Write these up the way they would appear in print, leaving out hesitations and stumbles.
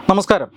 നമസ്കാരം.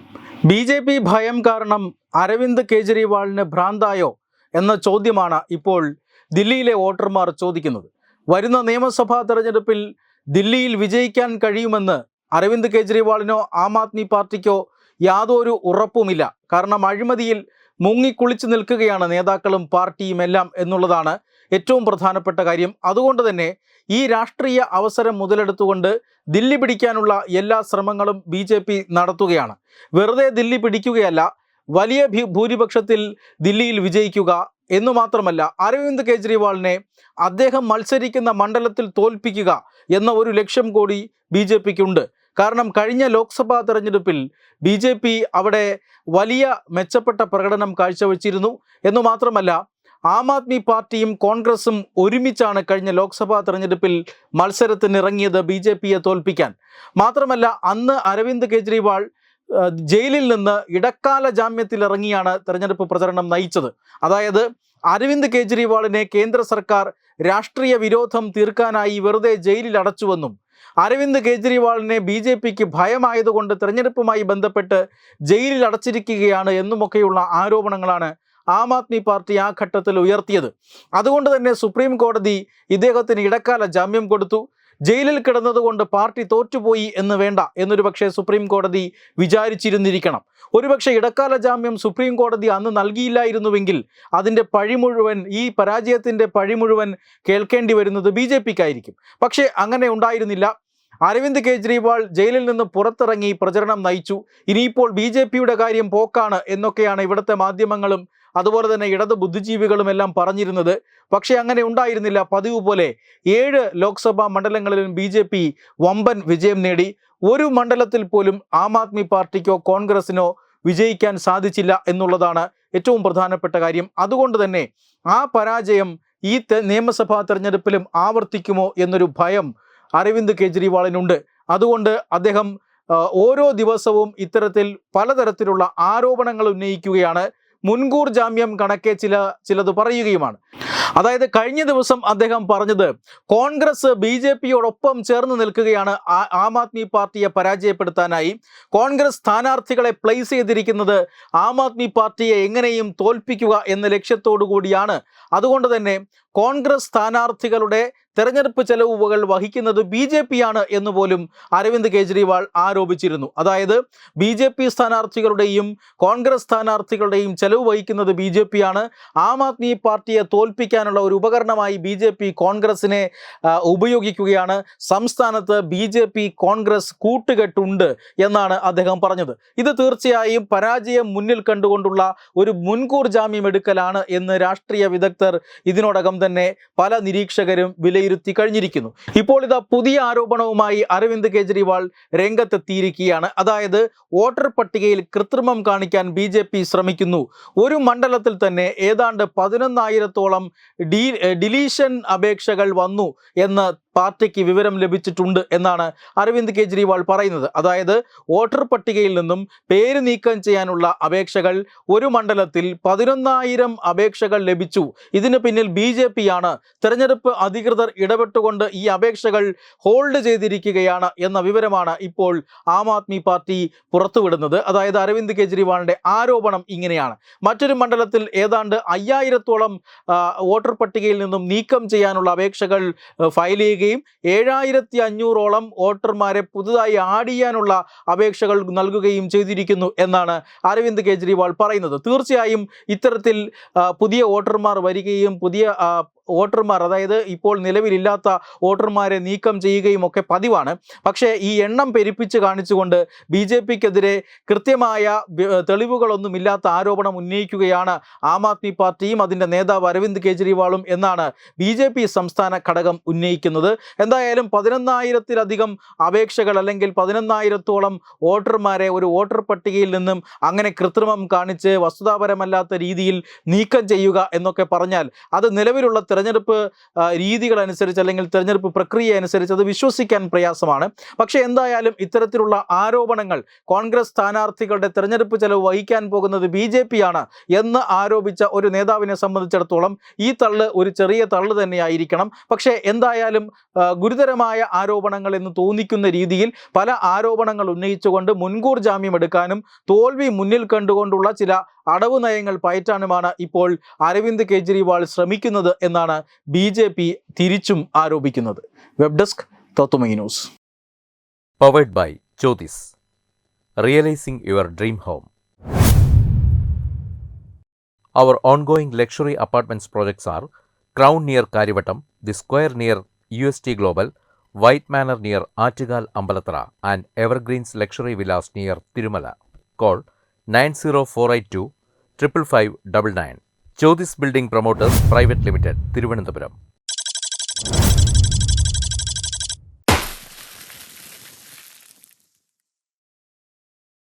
ബി.ജെ.പി. ഭയം കാരണം അരവിന്ദ് കെജ്രിവാളിന് ഭ്രാന്തായോ എന്ന ചോദ്യമാണ് ഇപ്പോൾ ദില്ലിയിലെ വോട്ടർമാർ ചോദിക്കുന്നത്. വരുന്ന നിയമസഭാ തെരഞ്ഞെടുപ്പിൽ ദില്ലിയിൽ വിജയിക്കാൻ കഴിയുമെന്ന് അരവിന്ദ് കെജ്രിവാളിനോ ആം ആദ്മി പാർട്ടിക്കോ യാതൊരു ഉറപ്പുമില്ല. കാരണം അഴിമതിയിൽ മുങ്ങിക്കുളിച്ചു നിൽക്കുകയാണ് നേതാക്കളും പാർട്ടിയും എല്ലാം എന്നുള്ളതാണ് ഏറ്റവും പ്രധാനപ്പെട്ട കാര്യം. അതുകൊണ്ട് തന്നെ ഈ രാഷ്ട്രീയ അവസരം മുതലെടുത്തുകൊണ്ട് ദില്ലി പിടിക്കാനുള്ള എല്ലാ ശ്രമങ്ങളും ബി.ജെ.പി. നടത്തുകയാണ്. വെറുതെ ദില്ലി പിടിക്കുകയല്ല, വലിയ ഭൂരിപക്ഷത്തിൽ ദില്ലിയിൽ വിജയിക്കുക എന്നു മാത്രമല്ല, അരവിന്ദ് കെജ്രിവാളിനെ അദ്ദേഹം മത്സരിക്കുന്ന മണ്ഡലത്തിൽ തോൽപ്പിക്കുക എന്ന ഒരു ലക്ഷ്യം കൂടി ബി.ജെ.പിക്കുണ്ട്. കാരണം കഴിഞ്ഞ ലോക്സഭാ തെരഞ്ഞെടുപ്പിൽ ബി.ജെ.പി. അവിടെ വലിയ മെച്ചപ്പെട്ട പ്രകടനം കാഴ്ചവെച്ചിരുന്നു എന്നു മാത്രമല്ല, ആം ആദ്മി പാർട്ടിയും കോൺഗ്രസും ഒരുമിച്ചാണ് കഴിഞ്ഞ ലോക്സഭാ തെരഞ്ഞെടുപ്പിൽ മത്സരത്തിനിറങ്ങിയത് ബി.ജെ.പിയെ തോൽപ്പിക്കാൻ. മാത്രമല്ല, അന്ന് അരവിന്ദ് കെജ്രിവാൾ ജയിലിൽ നിന്ന് ഇടക്കാല ജാമ്യത്തിൽ ഇറങ്ങിയാണ് തെരഞ്ഞെടുപ്പ് പ്രചരണം നയിച്ചത്. അതായത് അരവിന്ദ് കെജ്രിവാളിനെ കേന്ദ്ര സർക്കാർ രാഷ്ട്രീയ വിരോധം തീർക്കാനായി വെറുതെ ജയിലിൽ അടച്ചുവെന്നും അരവിന്ദ് കെജ്രിവാളിനെ ബി.ജെ.പിക്ക് ഭയമായതുകൊണ്ട് തെരഞ്ഞെടുപ്പുമായി ബന്ധപ്പെട്ട് ജയിലിൽ അടച്ചിരിക്കുകയാണ് എന്നുമൊക്കെയുള്ള ആരോപണങ്ങളാണ് ആം ആദ്മി പാർട്ടി ആ ഘട്ടത്തിൽ ഉയർത്തിയത്. അതുകൊണ്ട് തന്നെ സുപ്രീം കോടതി ഇദ്ദേഹത്തിന് ഇടക്കാല ജാമ്യം കൊടുത്തു. ജയിലിൽ കിടന്നതുകൊണ്ട് പാർട്ടി തോറ്റുപോയി എന്ന് വേണ്ട എന്നൊരു പക്ഷേ സുപ്രീം കോടതി വിചാരിച്ചിരുന്നിരിക്കണം. ഒരുപക്ഷെ ഇടക്കാല ജാമ്യം സുപ്രീം കോടതി അന്ന് നൽകിയില്ലായിരുന്നുവെങ്കിൽ അതിൻ്റെ പഴി മുഴുവൻ, ഈ പരാജയത്തിൻ്റെ പഴി മുഴുവൻ കേൾക്കേണ്ടി വരുന്നത് ബി.ജെ.പിക്കായിരിക്കും. പക്ഷേ അങ്ങനെ ഉണ്ടായിരുന്നില്ല. അരവിന്ദ് കെജ്രിവാൾ ജയിലിൽ നിന്ന് പുറത്തിറങ്ങി പ്രചരണം നയിച്ചു. ഇനിയിപ്പോൾ ബി.ജെ.പിയുടെ കാര്യം പോക്കാണ് എന്നൊക്കെയാണ് ഇവിടുത്തെ മാധ്യമങ്ങളും അതുപോലെ തന്നെ ഇടത് ബുദ്ധിജീവികളും എല്ലാം പറഞ്ഞിരുന്നത്. പക്ഷേ അങ്ങനെ ഉണ്ടായിരുന്നില്ല. പതിവ് പോലെ 7 ലോക്സഭാ മണ്ഡലങ്ങളിലും ബി.ജെ.പി. വമ്പൻ വിജയം നേടി. ഒരു മണ്ഡലത്തിൽ പോലും ആം ആദ്മി പാർട്ടിക്കോ കോൺഗ്രസിനോ വിജയിക്കാൻ സാധിച്ചില്ല എന്നുള്ളതാണ് ഏറ്റവും പ്രധാനപ്പെട്ട കാര്യം. അതുകൊണ്ട് തന്നെ ആ പരാജയം ഈ നിയമസഭാ തെരഞ്ഞെടുപ്പിലും ആവർത്തിക്കുമോ എന്നൊരു ഭയം അരവിന്ദ് കെജ്രിവാളിനുണ്ട്. അതുകൊണ്ട് അദ്ദേഹം ഓരോ ദിവസവും ഇത്തരത്തിൽ പലതരത്തിലുള്ള ആരോപണങ്ങൾ ഉന്നയിക്കുകയാണ്. മുൻകൂർ ജാമ്യം കണക്കെ ചിലത് പറയുകയുമാണ്. അതായത് കഴിഞ്ഞ ദിവസം അദ്ദേഹം പറഞ്ഞത് കോൺഗ്രസ് ബി.ജെ.പിയോടൊപ്പം ചേർന്ന് നിൽക്കുകയാണ് ആം ആദ്മി പാർട്ടിയെ പരാജയപ്പെടുത്താനായി. കോൺഗ്രസ് സ്ഥാനാർത്ഥികളെ പ്ലേസ് ചെയ്തിരിക്കുന്നത് ആം ആദ്മി പാർട്ടിയെ എങ്ങനെയും തോൽപ്പിക്കുക എന്ന ലക്ഷ്യത്തോടു കൂടിയാണ്. അതുകൊണ്ട് തന്നെ കോൺഗ്രസ് സ്ഥാനാർത്ഥികളുടെ തെരഞ്ഞെടുപ്പ് ചെലവുകൾ വഹിക്കുന്നത് ബി.ജെ.പിയാണ് എന്ന് പോലും അരവിന്ദ് കെജ്രിവാൾ ആരോപിച്ചിരുന്നു. അതായത് ബി.ജെ.പി. സ്ഥാനാർത്ഥികളുടെയും കോൺഗ്രസ് സ്ഥാനാർത്ഥികളുടെയും ചെലവ് വഹിക്കുന്നത് ബി.ജെ.പിയാണ്. ആം ആദ്മി പാർട്ടിയെ തോൽപ്പിക്കാനുള്ള ഒരു ഉപകരണമായി ബി.ജെ.പി. കോൺഗ്രസിനെ ഉപയോഗിക്കുകയാണ്. സംസ്ഥാനത്ത് ബി.ജെ.പി. കോൺഗ്രസ് കൂട്ടുകെട്ടുണ്ട് എന്നാണ് അദ്ദേഹം പറഞ്ഞത്. ഇത് തീർച്ചയായും പരാജയം മുന്നിൽ കണ്ടുകൊണ്ടുള്ള ഒരു മുൻകൂർ ജാമ്യം എടുക്കലാണ് എന്ന് രാഷ്ട്രീയ വിദഗ്ധർ ഇതിനോടകം തന്നെ പല നിരീക്ഷകരും വിലയിരുത്തി കഴിഞ്ഞിരിക്കുന്നു. ഇപ്പോൾ ഇതാ പുതിയ ആരോപണവുമായി അരവിന്ദ് കെജ്രിവാൾ രംഗത്തെത്തിയിരിക്കുകയാണ്. അതായത് വോട്ടർ പട്ടികയിൽ കൃത്രിമം കാണിക്കാൻ ബി.ജെ.പി. ശ്രമിക്കുന്നു. ഒരു മണ്ഡലത്തിൽ തന്നെ ഏതാണ്ട് 11,000-ഓളം ഡിലീഷൻ അപേക്ഷകൾ വന്നു എന്ന് പാർട്ടിക്ക് വിവരം ലഭിച്ചിട്ടുണ്ട് എന്നാണ് അരവിന്ദ് കെജ്രിവാൾ പറയുന്നത്. അതായത് വോട്ടർ പട്ടികയിൽ നിന്നും പേര് നീക്കം ചെയ്യാനുള്ള അപേക്ഷകൾ ഒരു മണ്ഡലത്തിൽ 11,000 അപേക്ഷകൾ ലഭിച്ചു. ഇതിന് പിന്നിൽ ബി.ജെ.പിയാണ്. തെരഞ്ഞെടുപ്പ് അധികൃതർ ഇടപെട്ടുകൊണ്ട് ഈ അപേക്ഷകൾ ഹോൾഡ് ചെയ്തിരിക്കുകയാണ് എന്ന വിവരമാണ് ഇപ്പോൾ ആം ആദ്മി പാർട്ടി പുറത്തുവിടുന്നത്. അതായത് അരവിന്ദ് കെജ്രിവാളിൻ്റെ ആരോപണം ഇങ്ങനെയാണ്. മറ്റൊരു മണ്ഡലത്തിൽ ഏതാണ്ട് 5,000-ഓളം വോട്ടർ പട്ടികയിൽ നിന്നും നീക്കം ചെയ്യാനുള്ള അപേക്ഷകൾ ഫയൽ ചെയ്യുകയും 7,500-ഓളം വോട്ടർമാരെ പുതുതായി ആഡ് ചെയ്യാനുള്ള അപേക്ഷകൾ നൽകുകയും ചെയ്തിരിക്കുന്നു എന്നാണ് അരവിന്ദ് കെജ്രിവാൾ പറയുന്നത്. തീർച്ചയായും ഇത്തരത്തിൽ പുതിയ വോട്ടർമാർ വരികയും പുതിയ വോട്ടർമാർ, അതായത് ഇപ്പോൾ നിലവിലില്ലാത്ത വോട്ടർമാരെ നീക്കം ചെയ്യുകയും ഒക്കെ പതിവാണ്. പക്ഷേ ഈ എണ്ണം പെരുപ്പിച്ച് കാണിച്ചുകൊണ്ട് ബി.ജെ.പിക്കെതിരെ കൃത്യമായ തെളിവുകളൊന്നുമില്ലാത്ത ആരോപണം ഉന്നയിക്കുകയാണ് ആം ആദ്മി പാർട്ടിയും അതിൻ്റെ നേതാവ് അരവിന്ദ് കെജ്രിവാളും എന്നാണ് ബി.ജെ.പി. സംസ്ഥാന ഘടകം ഉന്നയിക്കുന്നത്. എന്തായാലും 11,000-ലധികം അപേക്ഷകൾ അല്ലെങ്കിൽ 11,000-ഓളം വോട്ടർമാരെ ഒരു വോട്ടർ പട്ടികയിൽ നിന്നും അങ്ങനെ കൃത്രിമം കാണിച്ച് വസ്തുതാപരമല്ലാത്ത രീതിയിൽ നീക്കം ചെയ്യുക എന്നൊക്കെ പറഞ്ഞാൽ അത് നിലവിലുള്ള തെരഞ്ഞെടുപ്പ് രീതികളനുസരിച്ച് അല്ലെങ്കിൽ തെരഞ്ഞെടുപ്പ് പ്രക്രിയ അനുസരിച്ച് അത് വിശ്വസിക്കാൻ പ്രയാസമാണ്. പക്ഷേ എന്തായാലും ഇത്തരത്തിലുള്ള ആരോപണങ്ങൾ കോൺഗ്രസ് സ്ഥാനാർത്ഥികളുടെ തെരഞ്ഞെടുപ്പ് ചെലവ് വഹിക്കാൻ പോകുന്നത് ബി.ജെ.പിയാണ് എന്ന് ആരോപിച്ച ഒരു നേതാവിനെ സംബന്ധിച്ചിടത്തോളം ഈ തള്ള് ഒരു ചെറിയ തള്ള് തന്നെയായിരിക്കണം. പക്ഷേ എന്തായാലും ഗുരുതരമായ ആരോപണങ്ങൾ എന്ന് തോന്നിക്കുന്ന രീതിയിൽ പല ആരോപണങ്ങൾ ഉന്നയിച്ചുകൊണ്ട് മുൻകൂർ ജാമ്യം എടുക്കാനും തോൽവി മുന്നിൽ കണ്ടുകൊണ്ടുള്ള ചില അടവ് നയങ്ങൾ പയറ്റാനുമാണ് ഇപ്പോൾ അരവിന്ദ് കെജ്രിവാൾ ശ്രമിക്കുന്നത് എന്നാണ് BJP തിരിച്ചും ആരോപിക്കുന്നത്. Web desk Tatwamayi news. Powered by Jyotis. Realizing your dream home. Our ongoing luxury apartments projects are Crown near Karivattam, The Square near UST Global, White Manor near Attigal Ambalathara, and Evergreens Luxury Villas near Tirumala. Call 90482 55599. Jyotis Building Promoters Private Limited, Thiruvananthapuram.